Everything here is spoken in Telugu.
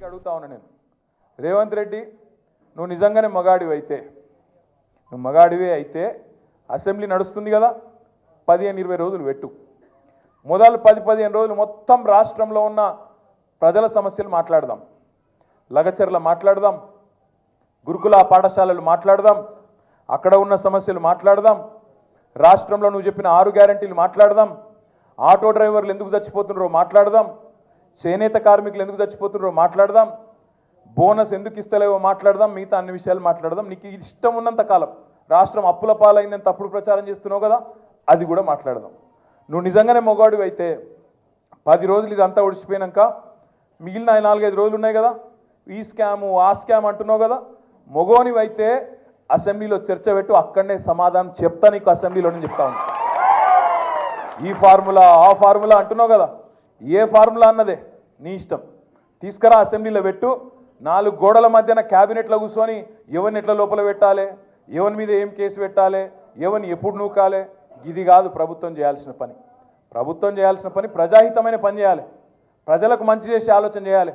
అడుగుతా ఉన్నా నేను, రేవంత్ రెడ్డి నువ్వు నిజంగానే మగాడివి అయితే, నువ్వు మగాడివే అయితే అసెంబ్లీ నడుస్తుంది కదా, 15-20 రోజులు పెట్టు. మొదలు 10-15 రోజులు మొత్తం రాష్ట్రంలో ఉన్న ప్రజల సమస్యలు మాట్లాడదాం, లగచర్ల మాట్లాడదాం, గురుకుల పాఠశాలలు మాట్లాడదాం, అక్కడ ఉన్న సమస్యలు మాట్లాడదాం, రాష్ట్రంలో నువ్వు చెప్పిన 6 గ్యారెంటీలు మాట్లాడదాం, ఆటో డ్రైవర్లు ఎందుకు చచ్చిపోతున్నారో మాట్లాడదాం, చేనేత కార్మికులు ఎందుకు చచ్చిపోతున్నారో మాట్లాడదాం, బోనస్ ఎందుకు ఇస్తలేవో మాట్లాడదాం, మిగతా అన్ని విషయాలు మాట్లాడదాం. నీకు ఇష్టం ఉన్నంత కాలం రాష్ట్రం అప్పుల పాలైందని తప్పుడు ప్రచారం చేస్తున్నావు కదా, అది కూడా మాట్లాడదాం. నువ్వు నిజంగానే మొగాడివి అయితే 10 రోజులు ఇదంతా ఒడిచిపోయినాక మిగిలిన 4-5 రోజులు ఉన్నాయి కదా, ఈ స్కాము ఆ స్కామ్ అంటున్నావు కదా, మొగోనివి అయితే అసెంబ్లీలో చర్చ పెట్టు, అక్కడనే సమాధానం చెప్తా నీకు, అసెంబ్లీలోనే చెప్తా ఉన్నా. ఈ ఫార్ములా ఆ ఫార్ములా అంటున్నావు కదా, ఏ ఫార్ములా అన్నదే నీ ఇష్టం, తీసుకురా అసెంబ్లీలో పెట్టు. 4 గోడల మధ్యన క్యాబినెట్లో కూర్చొని ఎవరిని ఎట్లా లోపల పెట్టాలి, ఎవరి మీద ఏం కేసు పెట్టాలి, ఎవరిని ఎప్పుడు నూకాలి, ఇది కాదు ప్రభుత్వం చేయాల్సిన పని. ప్రభుత్వం చేయాల్సిన పని ప్రజాహితమైన పని చేయాలి, ప్రజలకు మంచి చేసే ఆలోచన చేయాలి.